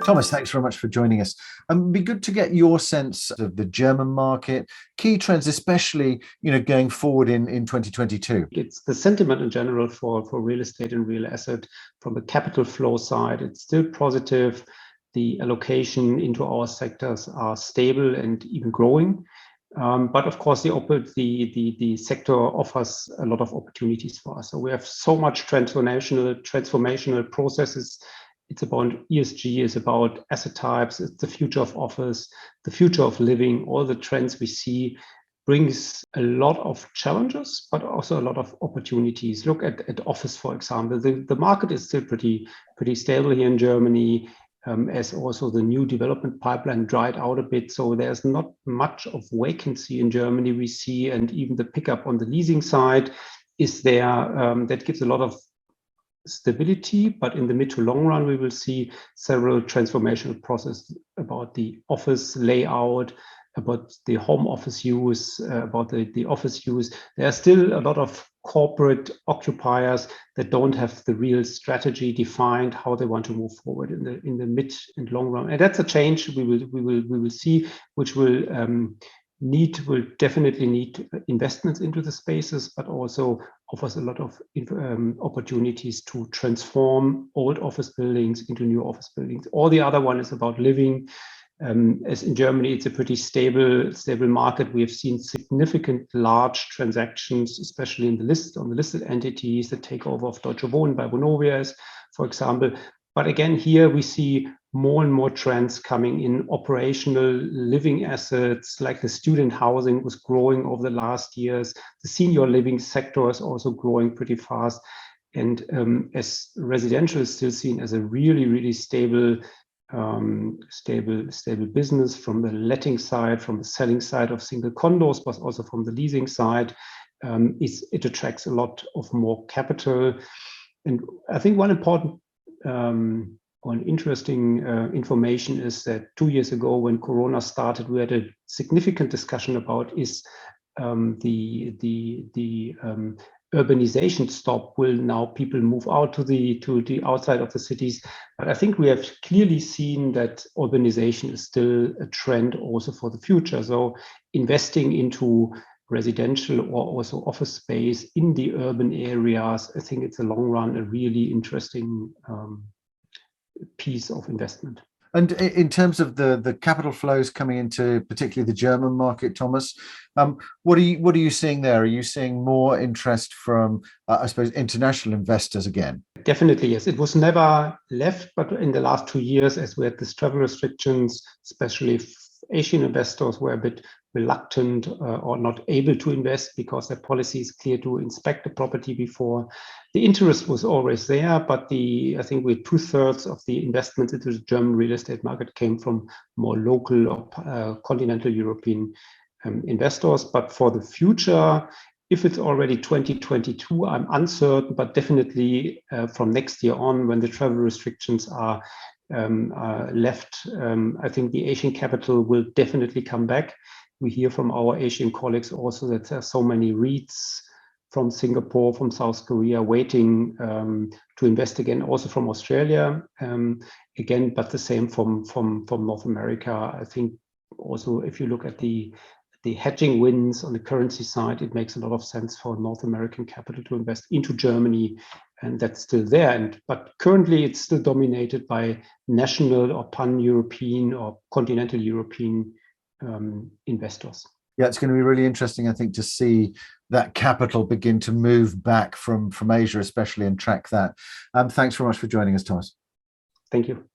Thomas, thanks very much for joining us. It'd be good to get your sense of the German market, key trends, especially going forward in 2022. It's the sentiment in general for real estate and real asset from the capital flow side. It's still positive. The allocation into our sectors are stable and even growing. But of course, the sector offers a lot of opportunities for us. So we have so much transformational processes. It's about ESG, it's about asset types, it's the future of office, the future of living. All the trends we see brings a lot of challenges, but also a lot of opportunities. Look at office, for example. The market is still pretty stable here in Germany, as also the new development pipeline dried out a bit. So there's not much of vacancy in Germany we see, and even the pickup on the leasing side is there. That gives a lot of stability, but in the mid to long run, we will see several transformational processes about the office layout, about the home office use, about the office use. There are still a lot of corporate occupiers that don't have the real strategy defined how they want to move forward in the mid and long run, and that's a change we will see, which will definitely need investments into the spaces, but also offers a lot of opportunities to transform old office buildings into new office buildings. All the other one is about living. As in Germany, it's a pretty stable market. We have seen significant large transactions, especially on the listed entities, the takeover of Deutsche Wohnen by Vonovia, for example. But again, here we see more and more trends coming in operational living assets, like the student housing was growing over the last years. The senior living sector is also growing pretty fast. And as residential is still seen as a really stable business from the letting side, from the selling side of single condos, but also from the leasing side, it attracts a lot of more capital. And I think one important one interesting information is that 2 years ago, when Corona started, we had a significant discussion about is the urbanization stop? Will now people move out to the outside of the cities? But I think we have clearly seen that urbanization is still a trend also for the future. So investing into residential or also office space in the urban areas, I think it's a long run, a really interesting piece of investment. And in terms of the capital flows coming into particularly the German market, Thomas, what are you seeing there? Are you seeing more interest from, I suppose, international investors again? Definitely, yes. It was never left, but in the last 2 years, as we had these travel restrictions, especially Asian investors were a bit reluctant or not able to invest because their policy is clear to inspect the property before. The interest was always there, but I think with 2/3 of the investments into the German real estate market came from more local or continental European investors. But for the future, if it's already 2022, I'm uncertain, but definitely from next year on, when the travel restrictions are left, I think the Asian capital will definitely come back. We hear from our Asian colleagues also that there are so many REITs from Singapore, from South Korea, waiting to invest again, also from Australia again, but the same from North America. I think also if you look at the hedging wins on the currency side, it makes a lot of sense for North American capital to invest into Germany, and that's still there. But currently it's still dominated by national or pan-European or continental European investors. Yeah, it's going to be really interesting, I think, to see that capital begin to move back from Asia, especially, and track that. Thanks very much for joining us, Thomas. Thank you.